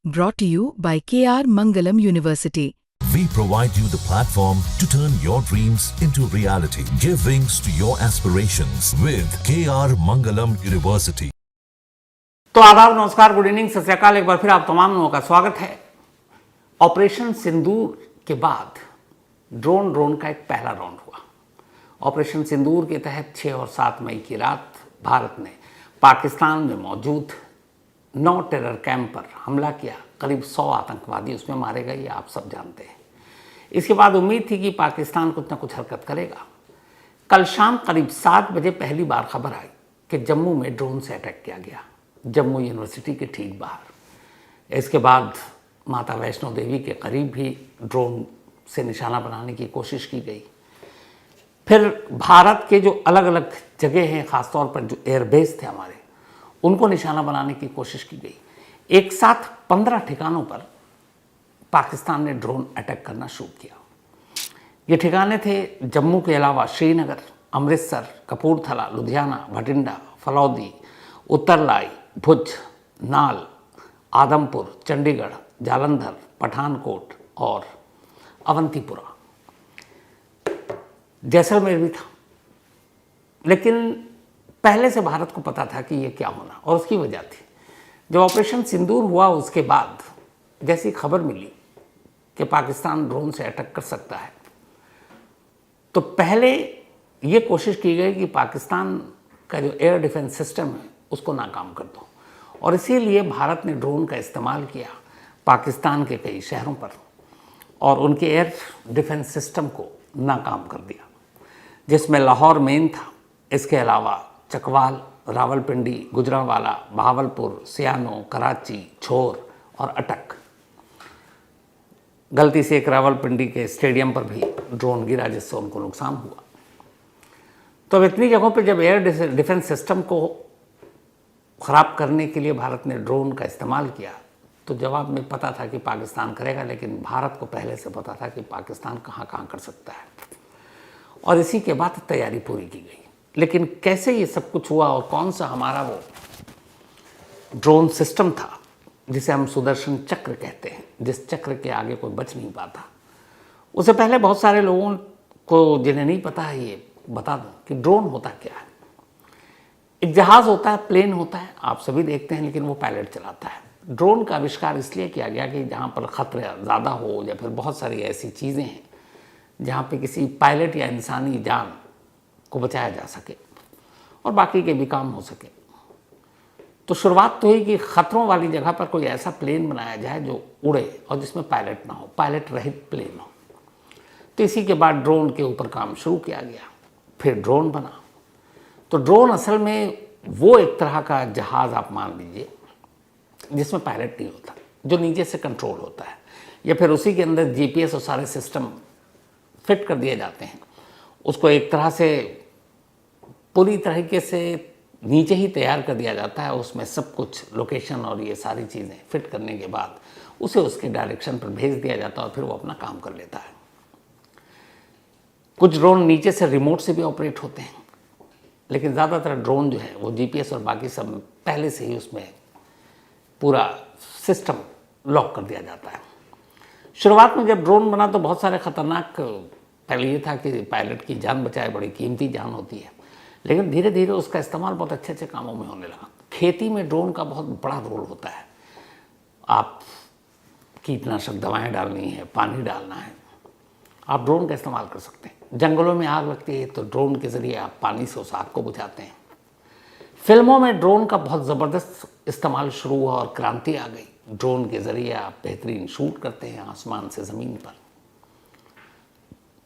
Brought to you by KR Mangalam University. We provide you the platform to turn your dreams into reality. Give wings to your aspirations with KR Mangalam University. तो आदाब, नमस्कार, good evening, सत श्री अकाल। एक बार फिर आप तमाम लोगों का स्वागत है। ऑपरेशन सिंदूर के बाद ड्रोन का एक पहला राउंड हुआ। ऑपरेशन सिंदूर के तहत 6 और 7 मई की रात भारत ने पाकिस्तान में मौजूद 9 टेरर कैंप पर हमला किया। करीब 100 आतंकवादी उसमें मारे गए, ये आप सब जानते हैं। इसके बाद उम्मीद थी कि पाकिस्तान कुछ ना कुछ हरकत करेगा। कल शाम करीब 7 बजे पहली बार खबर आई कि जम्मू में ड्रोन से अटैक किया गया, जम्मू यूनिवर्सिटी के ठीक बाहर। इसके बाद माता वैष्णो देवी के करीब भी ड्रोन से निशाना बनाने की कोशिश की गई। फिर भारत के जो अलग अलग जगह हैं, ख़ासतौर पर जो एयरबेस थे हमारे, उनको निशाना बनाने की कोशिश की गई। एक साथ 15 ठिकानों पर पाकिस्तान ने ड्रोन अटैक करना शुरू किया। ये ठिकाने थे जम्मू के अलावा श्रीनगर, अमृतसर, कपूरथला, लुधियाना, भटिंडा, फलौदी, उत्तरलाई, भुज, नाल, आदमपुर, चंडीगढ़, जालंधर, पठानकोट और अवंतीपुरा। जैसलमेर भी था। लेकिन पहले से भारत को पता था कि ये क्या होना, और उसकी वजह थी जब ऑपरेशन सिंदूर हुआ उसके बाद जैसी खबर मिली कि पाकिस्तान ड्रोन से अटैक कर सकता है, तो पहले ये कोशिश की गई कि पाकिस्तान का जो एयर डिफेंस सिस्टम है उसको नाकाम कर दो, और इसीलिए भारत ने ड्रोन का इस्तेमाल किया पाकिस्तान के कई शहरों पर और उनके एयर डिफेंस सिस्टम को नाकाम कर दिया, जिसमें लाहौर मेन था। इसके अलावा चकवाल, रावलपिंडी, गुजरांवाला, बहावलपुर, सियानो, कराची, छोर और अटक। गलती से एक रावलपिंडी के स्टेडियम पर भी ड्रोन गिरा, जिससे उनको नुकसान हुआ। तो अब इतनी जगहों पे जब एयर डिफेंस सिस्टम को ख़राब करने के लिए भारत ने ड्रोन का इस्तेमाल किया, तो जवाब में पता था कि पाकिस्तान करेगा, लेकिन भारत को पहले से पता था कि पाकिस्तान कहाँ कहाँ कर सकता है, और इसी के बाद तैयारी पूरी की गई। लेकिन कैसे ये सब कुछ हुआ और कौन सा हमारा वो ड्रोन सिस्टम था जिसे हम सुदर्शन चक्र कहते हैं, जिस चक्र के आगे कोई बच नहीं पाता, उससे पहले बहुत सारे लोगों को जिन्हें नहीं पता है ये बता दूं कि ड्रोन होता क्या है। एक जहाज़ होता है, प्लेन होता है, आप सभी देखते हैं, लेकिन वो पायलट चलाता है। ड्रोन का आविष्कार इसलिए किया गया कि जहाँ पर ख़तरा ज़्यादा हो या फिर बहुत सारी ऐसी चीज़ें हैं जहाँ पे किसी पायलट या इंसानी जान को बचाया जा सके और बाकी के भी काम हो सके। तो शुरुआत तो हुई कि ख़तरों वाली जगह पर कोई ऐसा प्लेन बनाया जाए जो उड़े और जिसमें पायलट ना हो, पायलट रहित प्लेन हो। तो इसी के बाद ड्रोन के ऊपर काम शुरू किया गया। फिर ड्रोन बना। तो ड्रोन असल में वो एक तरह का जहाज़ आप मान लीजिए जिसमें पायलट नहीं होता, जो नीचे से कंट्रोल होता है, या फिर उसी के अंदर जीपीएस और सारे सिस्टम फिट कर दिए जाते हैं। उसको एक तरह से पूरी तरीके से नीचे ही तैयार कर दिया जाता है। उसमें सब कुछ लोकेशन और ये सारी चीज़ें फिट करने के बाद उसे उसके डायरेक्शन पर भेज दिया जाता है और फिर वो अपना काम कर लेता है। कुछ ड्रोन नीचे से रिमोट से भी ऑपरेट होते हैं, लेकिन ज़्यादातर ड्रोन जो है वो जीपीएस और बाकी सब पहले से ही उसमें पूरा सिस्टम लॉक कर दिया जाता है। शुरुआत में जब ड्रोन बना तो बहुत सारे ख़तरनाक, पहले ये था कि पायलट की जान बचाए, बड़ी कीमती जान होती है, लेकिन धीरे धीरे उसका इस्तेमाल बहुत अच्छे अच्छे कामों में होने लगा। खेती में ड्रोन का बहुत बड़ा रोल होता है। आप कीटनाशक दवाएं डालनी है, पानी डालना है, आप ड्रोन का इस्तेमाल कर सकते हैं। जंगलों में आग लगती है तो ड्रोन के ज़रिए आप पानी से उस आग को बुझाते हैं। फिल्मों में ड्रोन का बहुत ज़बरदस्त इस्तेमाल शुरू हुआ और क्रांति आ गई। ड्रोन के ज़रिए आप बेहतरीन शूट करते हैं आसमान से ज़मीन पर।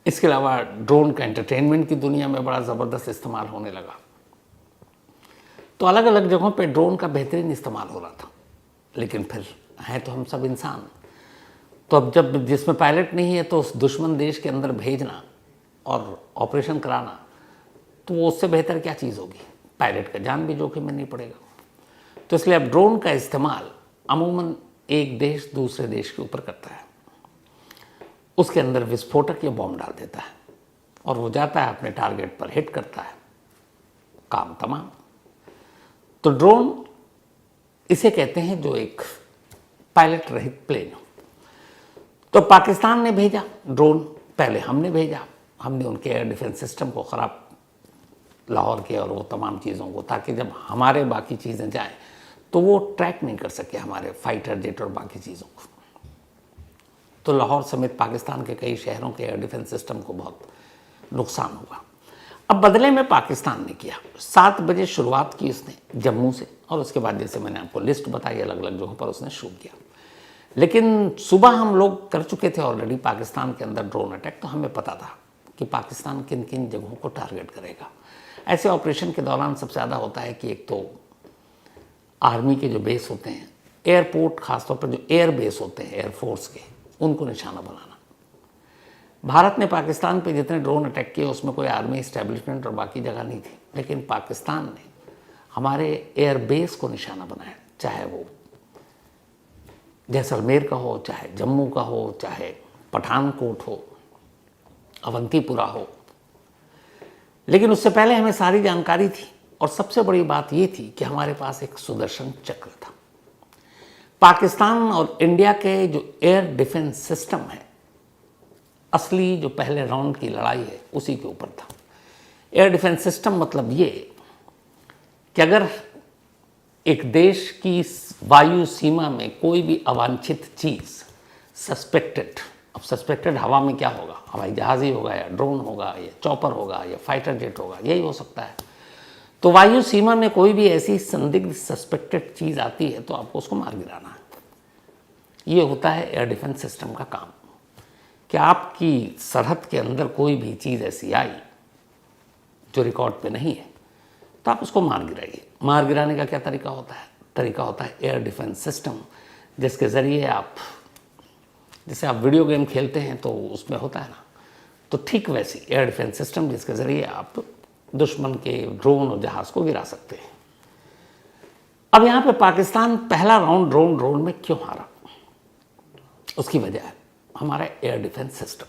इसके अलावा ड्रोन का एंटरटेनमेंट की दुनिया में बड़ा ज़बरदस्त इस्तेमाल होने लगा। तो अलग अलग जगहों पे ड्रोन का बेहतरीन इस्तेमाल हो रहा था। लेकिन फिर हैं तो हम सब इंसान, तो अब जब जिसमें पायलट नहीं है तो उस दुश्मन देश के अंदर भेजना और ऑपरेशन कराना, तो वो उससे बेहतर क्या चीज़ होगी। पायलट का जान भी जोखिम में नहीं पड़ेगा। तो इसलिए अब ड्रोन का इस्तेमाल अमूमन एक देश दूसरे देश के ऊपर करता है, उसके अंदर विस्फोटक या बॉम्ब डाल देता है और वो जाता है अपने टारगेट पर, हिट करता है, काम तमाम। तो ड्रोन इसे कहते हैं जो एक पायलट रहित प्लेन। तो पाकिस्तान ने भेजा ड्रोन, पहले हमने भेजा, हमने उनके एयर डिफेंस सिस्टम को ख़राब, लाहौर के और वो तमाम चीज़ों को, ताकि जब हमारे बाकी चीज़ें जाएं तो वो ट्रैक नहीं कर सके हमारे फाइटर जेट और बाकी चीज़ों को। तो लाहौर समेत पाकिस्तान के कई शहरों के एयर डिफेंस सिस्टम को बहुत नुकसान हुआ। अब बदले में पाकिस्तान ने किया, 7 बजे शुरुआत की उसने जम्मू से, और उसके बाद जैसे मैंने आपको लिस्ट बताई अलग अलग जगहों पर उसने शूट किया। लेकिन सुबह हम लोग कर चुके थे ऑलरेडी पाकिस्तान के अंदर ड्रोन अटैक, तो हमें पता था कि पाकिस्तान किन किन जगहों को टारगेट करेगा। ऐसे ऑपरेशन के दौरान सबसे ज़्यादा होता है कि एक तो आर्मी के जो बेस होते हैं, एयरपोर्ट, खासतौर पर जो एयर बेस होते हैं एयरफोर्स के, उनको निशाना बनाना। भारत ने पाकिस्तान पे जितने ड्रोन अटैक किए उसमें कोई आर्मी इस्टेब्लिशमेंट और बाकी जगह नहीं थी, लेकिन पाकिस्तान ने हमारे एयर बेस को निशाना बनाया, चाहे वो जैसलमेर का हो, चाहे जम्मू का हो, चाहे पठानकोट हो, अवंतीपुरा हो। लेकिन उससे पहले हमें सारी जानकारी थी, और सबसे बड़ी बात ये थी कि हमारे पास एक सुदर्शन चक्र था। पाकिस्तान और इंडिया के जो एयर डिफेंस सिस्टम है, असली जो पहले राउंड की लड़ाई है उसी के ऊपर था। एयर डिफेंस सिस्टम मतलब ये कि अगर एक देश की वायु सीमा में कोई भी अवांछित चीज़ सस्पेक्टेड, अब सस्पेक्टेड हवा में क्या होगा, हवाई जहाज़ ही होगा, या ड्रोन होगा, या चॉपर होगा, या फाइटर जेट होगा, यही हो सकता है। तो वायु सीमा में कोई भी ऐसी संदिग्ध सस्पेक्टेड चीज़ आती है तो आपको उसको मार गिराना है। ये होता है एयर डिफेंस सिस्टम का काम, कि आपकी सरहद के अंदर कोई भी चीज़ ऐसी आई जो रिकॉर्ड पे नहीं है तो आप उसको मार गिराइए। मार गिराने का क्या तरीका होता है? तरीका होता है एयर डिफेंस सिस्टम, जिसके ज़रिए आप, जैसे आप वीडियो गेम खेलते हैं तो उसमें होता है ना, तो ठीक वैसी एयर डिफेंस सिस्टम जिसके ज़रिए आप दुश्मन के ड्रोन और जहाज़ को गिरा सकते हैं। अब यहाँ पे पाकिस्तान पहला राउंड ड्रोन में क्यों हारा? उसकी वजह है हमारा एयर डिफेंस सिस्टम,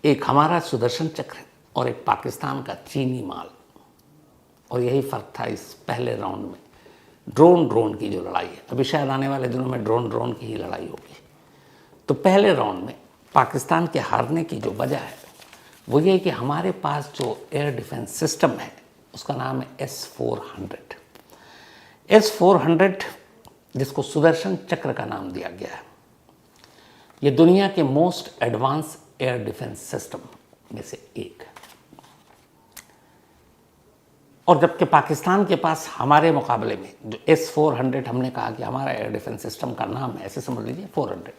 एक हमारा सुदर्शन चक्र और एक पाकिस्तान का चीनी माल। और यही फ़र्क था इस पहले राउंड में, ड्रोन की जो लड़ाई है। अभी शायद आने वाले दिनों में ड्रोन की ही लड़ाई होगी। तो पहले राउंड में पाकिस्तान के हारने की जो वजह है वो ये कि हमारे पास जो एयर डिफेंस सिस्टम है उसका नाम है S-400। S-400 जिसको सुदर्शन चक्र का नाम दिया गया है, ये दुनिया के most advance air defence system में से एक है। और जबकि पाकिस्तान के पास हमारे मुकाबले में जो S-400, हमने कहा कि हमारा एयर डिफेंस सिस्टम का नाम है, ऐसे समझ लीजिए 400,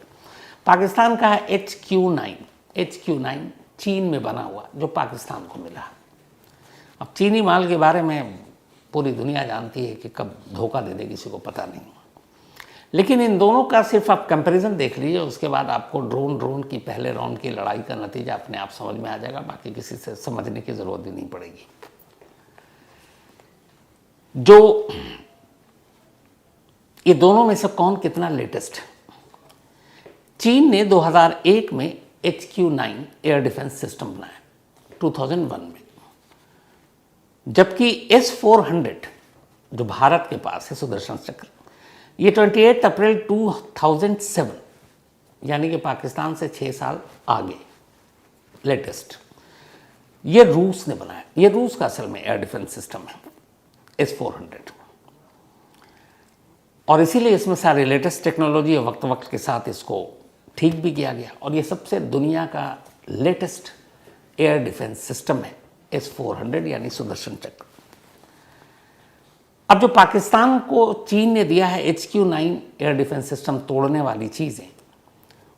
पाकिस्तान का है HQ-9 चीन में बना हुआ, जो पाकिस्तान को मिला। अब चीनी माल के बारे में पूरी दुनिया जानती है कि कब धोखा दे दे किसी को पता नहीं, लेकिन इन दोनों का सिर्फ आप कंपैरिजन देख लीजिए, उसके बाद आपको ड्रोन की पहले राउंड की लड़ाई का नतीजा अपने आप समझ में आ जाएगा, बाकी किसी से समझने की ज़रूरत भी नहीं पड़ेगी। जो ये दोनों में से कौन कितना लेटेस्ट है? चीन ने 2001 में HQ-9 एयर डिफेंस सिस्टम बनाया 2001 में, जबकि S-400 जो भारत के पास है सुदर्शन चक्र, ये 28 अप्रैल 2007 यानी कि पाकिस्तान से 6 साल आगे लेटेस्ट, ये रूस ने बनाया। ये रूस का असल में एयर डिफेंस सिस्टम है S-400, और इसीलिए इसमें सारी लेटेस्ट टेक्नोलॉजी वक्त के साथ इसको ठीक भी किया गया, और ये सबसे दुनिया का लेटेस्ट एयर डिफेंस सिस्टम है S-400 यानी सुदर्शन चक्र। अब जो पाकिस्तान को चीन ने दिया है HQ-9 एयर डिफेंस सिस्टम तोड़ने वाली चीज़ें,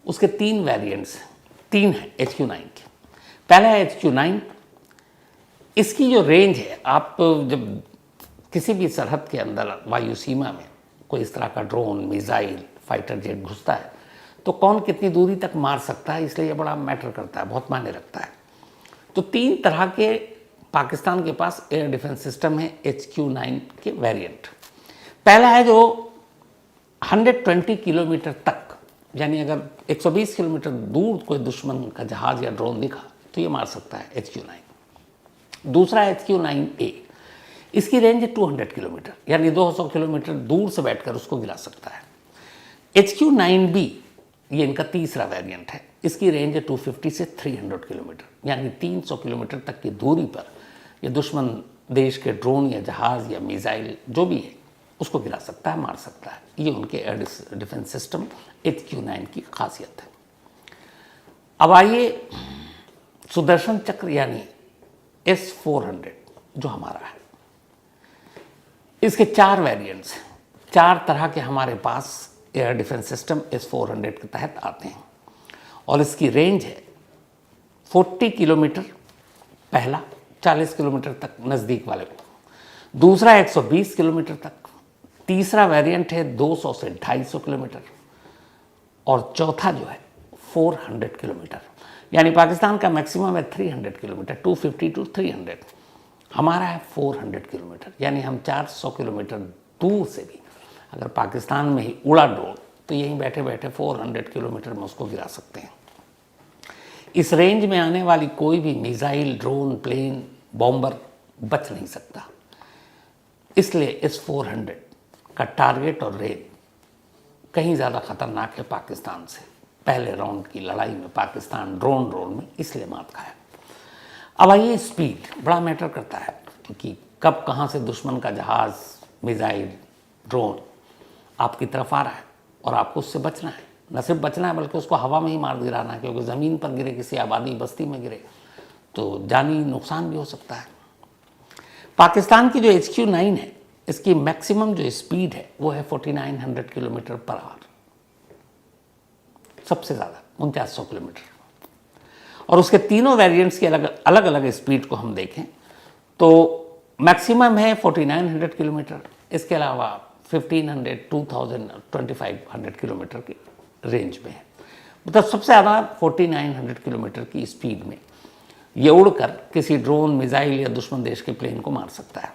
उसके 3 वेरिएंट्स, 3 हैं HQ-9 के। पहला है HQ-9, इसकी जो रेंज है, आप जब किसी भी सरहद के अंदर वायु सीमा में कोई इस तरह का ड्रोन, मिसाइल, फाइटर जेट घुसता है तो कौन कितनी दूरी तक मार सकता है, इसलिए ये बड़ा मैटर करता है, बहुत मायने रखता है। तो 3 तरह के पाकिस्तान के पास एयर डिफेंस सिस्टम है HQ-9 के वेरिएंट। पहला है जो 120 किलोमीटर तक, यानी अगर 120 किलोमीटर दूर कोई दुश्मन का जहाज़ या ड्रोन दिखा तो ये मार सकता है HQ-9। दूसरा HQ-9A, इसकी रेंज है 200 किलोमीटर, यानी 200 किलोमीटर दूर से बैठकर उसको गिरा सकता है। HQ-9B ये इनका तीसरा वेरिएंट है। इसकी रेंज है 250 से 300 किलोमीटर, यानी 300 किलोमीटर तक की दूरी पर ये दुश्मन देश के ड्रोन या जहाज़ या मिसाइल जो भी है उसको गिरा सकता है, मार सकता है। ये उनके एयर डिफेंस सिस्टम HQ-9 की खासियत है। अब आइए सुदर्शन चक्र यानी S-400 जो हमारा है, इसके 4 वेरिएंट्स हैं। 4 तरह के हमारे पास एयर डिफेंस सिस्टम S-400 के तहत आते हैं और इसकी रेंज है 40 किलोमीटर, पहला 40 किलोमीटर तक नज़दीक वाले को, दूसरा 120 किलोमीटर तक, तीसरा वेरिएंट है 200 से 250 किलोमीटर और चौथा जो है 400 किलोमीटर। यानी पाकिस्तान का मैक्सिमम है 300 किलोमीटर, 250 टू 300, हमारा है 400 किलोमीटर। यानी हम 400 किलोमीटर दूर से भी अगर पाकिस्तान में ही उड़ा ड्रोन तो यहीं बैठे बैठे 400 किलोमीटर में उसको गिरा सकते हैं। इस रेंज में आने वाली कोई भी मिसाइल, ड्रोन, प्लेन, बॉम्बर बच नहीं सकता। इसलिए S-400 का टारगेट और रेंज कहीं ज़्यादा खतरनाक है पाकिस्तान से। पहले राउंड की लड़ाई में पाकिस्तान ड्रोन में इसलिए मात खाया। अब आइए, स्पीड बड़ा मैटर करता है, क्योंकि कब कहाँ से दुश्मन का जहाज़, मिसाइल, ड्रोन आपकी तरफ आ रहा है और आपको उससे बचना है। न सिर्फ बचना है बल्कि उसको हवा में ही मार गिराना है, क्योंकि ज़मीन पर गिरे, किसी आबादी बस्ती में गिरे तो जानी नुकसान भी हो सकता है। पाकिस्तान की जो HQ-9 है, इसकी मैक्सिमम जो स्पीड है वो है 4900 किलोमीटर पर आवर, सबसे ज़्यादा 4900 किलोमीटर। और उसके तीनों वेरिएंट्स की अलग अलग स्पीड को हम देखें तो मैक्सिमम है 4900 किलोमीटर, इसके अलावा 1500, 2000, 2500 किलोमीटर की रेंज में है। मतलब सबसे ज़्यादा 4900 किलोमीटर की स्पीड में ये उड़कर किसी ड्रोन, मिसाइल या दुश्मन देश के प्लेन को मार सकता है।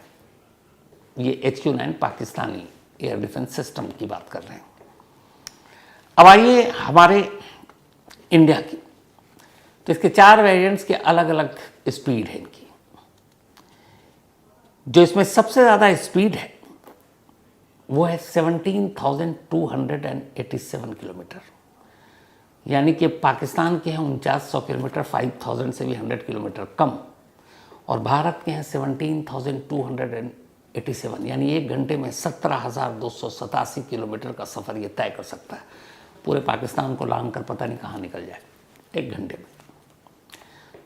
ये HQ-9 Pakistani air defence system की बात कर रहे हैं। अब आइए हमारे इंडिया की, तो इसके 4 वेरिएंट्स के अलग अलग स्पीड है इनकी। जो इसमें सबसे ज़्यादा स्पीड है वो है 17,287 किलोमीटर, यानी कि पाकिस्तान के हैं 4900 किलोमीटर, 5000 से भी 100 किलोमीटर कम, और भारत के हैं 17,287, यानी 1 घंटे में 17,287 किलोमीटर का सफ़र ये तय कर सकता है। पूरे पाकिस्तान को लांग कर पता नहीं कहाँ निकल जाए 1 घंटे में।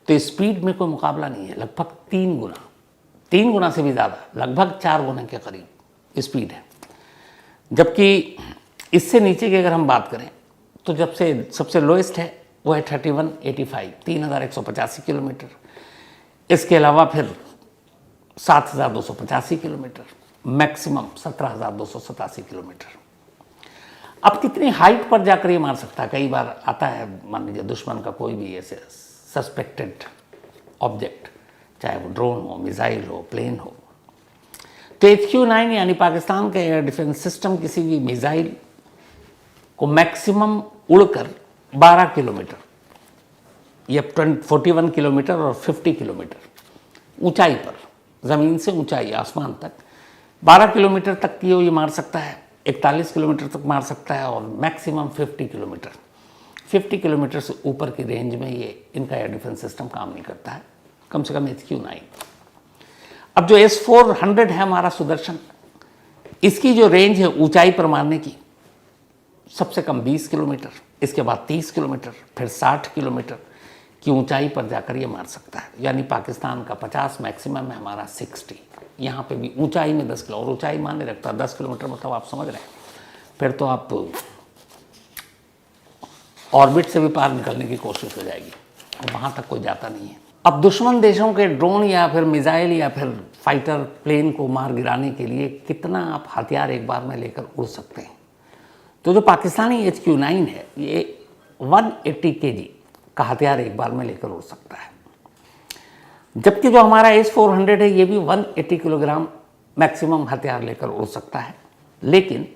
तो स्पीड में कोई मुकाबला नहीं है। लगभग 3 गुना से भी ज़्यादा, लगभग 4 गुना के करीब स्पीड है। जबकि इससे नीचे की अगर हम बात करें तो जब से सबसे लोएस्ट है वो है 3185, 3185 किलोमीटर। इसके अलावा फिर 7285 किलोमीटर, मैक्सिमम 17287 किलोमीटर। अब कितनी हाइट पर जाकर ये मार सकता है? कई बार आता है, मान लीजिए दुश्मन का कोई भी ऐसे सस्पेक्टेड ऑब्जेक्ट, चाहे वो ड्रोन हो, मिसाइल हो, प्लेन हो, तो HQ-9 यानी पाकिस्तान का एयर डिफेंस सिस्टम किसी भी मिसाइल को मैक्सिमम उड़कर 12 किलोमीटर, ये 41 किलोमीटर और 50 किलोमीटर ऊंचाई पर, ज़मीन से ऊंचाई आसमान तक 12 किलोमीटर तक की ये मार सकता है, 41 किलोमीटर तक मार सकता है, और मैक्सिमम 50 किलोमीटर। 50 किलोमीटर से ऊपर की रेंज में ये इनका एयर डिफेंस सिस्टम काम नहीं करता है, कम से कम HQ-9। अब जो S-400 है हमारा सुदर्शन, इसकी जो रेंज है ऊंचाई पर मारने की, सबसे कम 20 किलोमीटर, इसके बाद 30 किलोमीटर, फिर 60 किलोमीटर की ऊंचाई पर जाकर ये मार सकता है। यानी पाकिस्तान का 50 मैक्सिमम है, हमारा 60। यहाँ पे भी ऊंचाई में 10 किलो, और ऊंचाई माने रखता है 10 किलोमीटर, मतलब आप समझ रहे हैं, फिर तो आप ऑर्बिट से भी पार निकलने की कोशिश हो जाएगी, और वहाँ तक कोई जाता नहीं है। अब दुश्मन देशों के ड्रोन या फिर मिसाइल या फिर फाइटर प्लेन को मार गिराने के लिए कितना आप हथियार एक बार में लेकर उड़ सकते हैं? तो जो पाकिस्तानी HQ-9 है ये 180 kg का हथियार एक बार में लेकर उड़ सकता है, जबकि जो हमारा S-400 है ये भी 180 किलोग्राम मैक्सिमम हथियार लेकर उड़ सकता है, लेकिन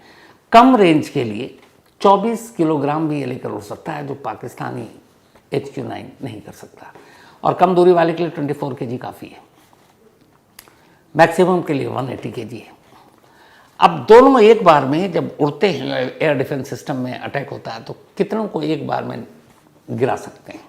कम रेंज के लिए 24 किलोग्राम भी ये लेकर उड़ सकता है, जो पाकिस्तानी HQ-9 नहीं कर सकता। और कम दूरी वाले के लिए 24 kg काफ़ी है, मैक्सिमम के लिए 180 kg है। अब दोनों में एक बार में जब उड़ते हैं, एयर डिफेंस सिस्टम में अटैक होता है, तो कितनों को एक बार में गिरा सकते हैं,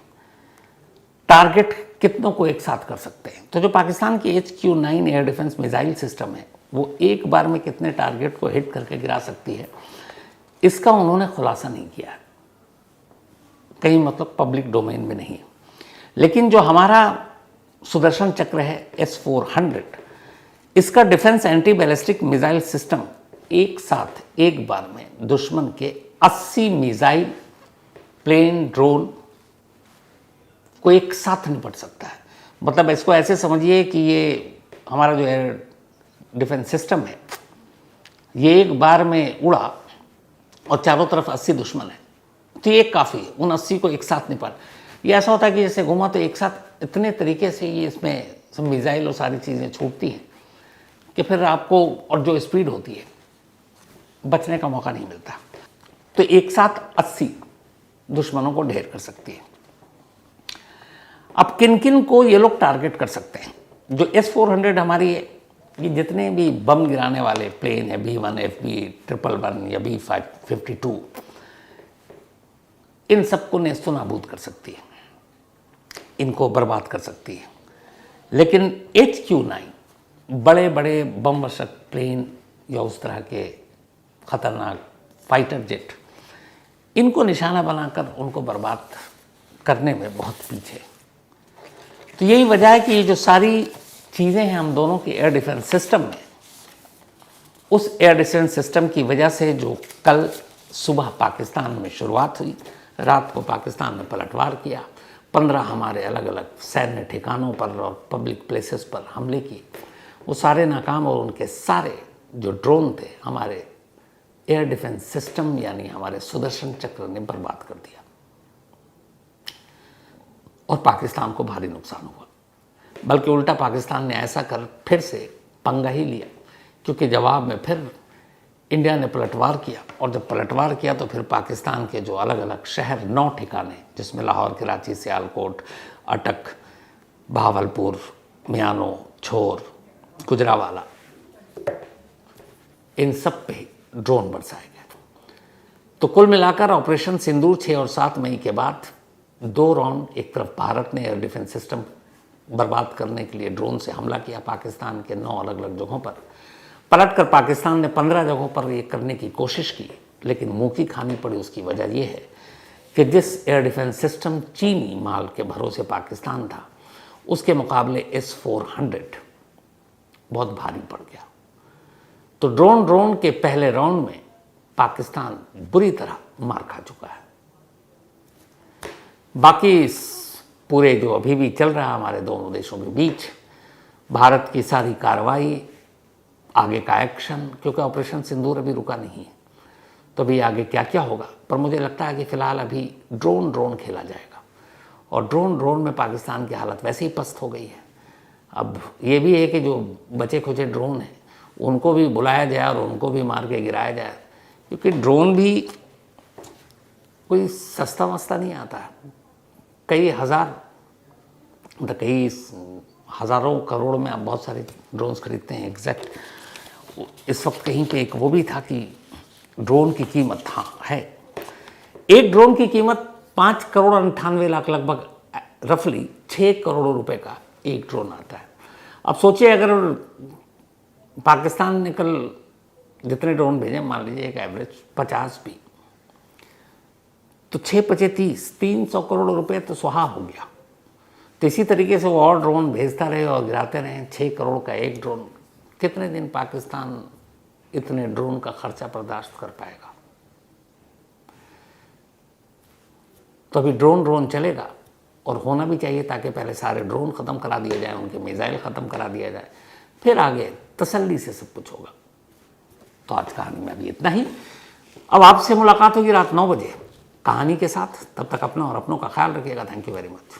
टारगेट कितनों को एक साथ कर सकते हैं। तो जो पाकिस्तान की HQ-9 air defence missile system है, वो एक बार में कितने टारगेट को हिट करके गिरा सकती है, इसका उन्होंने खुलासा नहीं किया है, कहीं मतलब पब्लिक डोमेन में नहीं। लेकिन जो हमारा सुदर्शन चक्र है S-400, इसका defence anti ballistic missile system एक साथ एक बार में दुश्मन के 80 मिसाइल, प्लेन, ड्रोन को एक साथ निपट सकता है। मतलब इसको ऐसे समझिए कि ये हमारा जो एयर डिफेंस सिस्टम है, ये एक बार में उड़ा और चारों तरफ 80 दुश्मन है, तो ये काफ़ी है उन 80 को एक साथ निपट। ये ऐसा होता है कि जैसे घुमा तो एक साथ इतने तरीके से ये इसमें सब मिसाइल और सारी चीज़ें छूटती हैं कि फिर आपको, और जो स्पीड होती है, बचने का मौका नहीं मिलता। तो एक साथ 80 दुश्मनों को ढेर कर सकती है। अब किन किन को ये लोग टारगेट कर सकते हैं? जो S-400 हमारी है, ये जितने भी बम गिराने वाले प्लेन है, B-1, FB-111 या B-52, इन सबको नेस्तो नाबूद कर सकती है, इनको बर्बाद कर सकती है। लेकिन HQ-9 बड़े बड़े बम वर्षक प्लेन या उस तरह के खतरनाक फाइटर जेट, इनको निशाना बनाकर उनको बर्बाद करने में बहुत पीछे। तो यही वजह है कि ये जो सारी चीज़ें हैं हम दोनों के एयर डिफेंस सिस्टम में, उस एयर डिफेंस सिस्टम की वजह से जो कल सुबह पाकिस्तान में शुरुआत हुई, रात को पाकिस्तान में पलटवार किया, 15 हमारे अलग अलग सैन्य ठिकानों पर और पब्लिक प्लेसेस पर हमले किए, वो सारे नाकाम और उनके सारे जो ड्रोन थे हमारे एयर डिफेंस सिस्टम यानी हमारे सुदर्शन चक्र ने बर्बाद कर दिया और पाकिस्तान को भारी नुकसान हुआ। बल्कि उल्टा पाकिस्तान ने ऐसा कर फिर से पंगा ही लिया, क्योंकि जवाब में फिर इंडिया ने पलटवार किया, और जब पलटवार किया तो फिर पाकिस्तान के जो अलग अलग शहर, 9 ठिकाने, जिसमें लाहौर, कराची, सियालकोट, अटक, बहावलपुर, मियानो, छोर, गुजरावाला, इन सब पे ड्रोन बरसाए गए। तो कुल मिलाकर ऑपरेशन सिंदूर 6 और 7 मई के बाद 2 राउंड, एक तरफ भारत ने एयर डिफेंस सिस्टम बर्बाद करने के लिए ड्रोन से हमला किया पाकिस्तान के 9 अलग अलग जगहों पर। पलटकर पाकिस्तान ने 15 जगहों पर ये करने की कोशिश की, लेकिन मुंह की खानी पड़ी। उसकी वजह यह है कि जिस एयर डिफेंस सिस्टम चीनी माल के भरोसे पाकिस्तान था, उसके मुकाबले S-400 बहुत भारी पड़ गया। तो ड्रोन के पहले राउंड में पाकिस्तान बुरी तरह मार खा चुका है। बाकी पूरे जो अभी भी चल रहा है हमारे दोनों देशों के बीच, भारत की सारी कार्रवाई, आगे का एक्शन, क्योंकि ऑपरेशन सिंदूर अभी रुका नहीं है, तो अभी आगे क्या क्या होगा। पर मुझे लगता है कि फ़िलहाल अभी ड्रोन खेला जाएगा, और ड्रोन में पाकिस्तान की हालत वैसे ही पस्त हो गई है। अब ये भी है कि जो बचे खुचे ड्रोन हैं उनको भी बुलाया जाए और उनको भी मार के गिराया जाए, क्योंकि ड्रोन भी कोई सस्ता मस्ता नहीं आता है। कई हज़ारों करोड़ में आप बहुत सारे ड्रोन्स खरीदते हैं। एग्जैक्ट इस वक्त कहीं पे एक वो भी था कि ड्रोन की कीमत है, एक ड्रोन की कीमत 5 करोड़ 98 लाख, लगभग रफली 6 करोड़ रुपए का एक ड्रोन आता है। अब सोचिए अगर पाकिस्तान ने कल जितने ड्रोन भेजे, मान लीजिए एक एवरेज 50 भी, तो 6×5 = 300 करोड़ रुपए तो सुहा हो गया। तो इसी तरीके से वो और ड्रोन भेजता रहे और गिराते रहे। 6 करोड़ का एक ड्रोन, कितने दिन पाकिस्तान इतने ड्रोन का खर्चा बर्दाश्त कर पाएगा? तो अभी ड्रोन चलेगा, और होना भी चाहिए, ताकि पहले सारे ड्रोन ख़त्म करा दिए जाए, उनके मिसाइल ख़त्म करा दिया जाए, फिर आगे तसल्ली से सब कुछ होगा। तो आज कहानी में अभी इतना ही। अब आपसे मुलाकात होगी रात 9 बजे कहानी के साथ। तब तक अपना और अपनों का ख्याल रखिएगा। Thank you very much.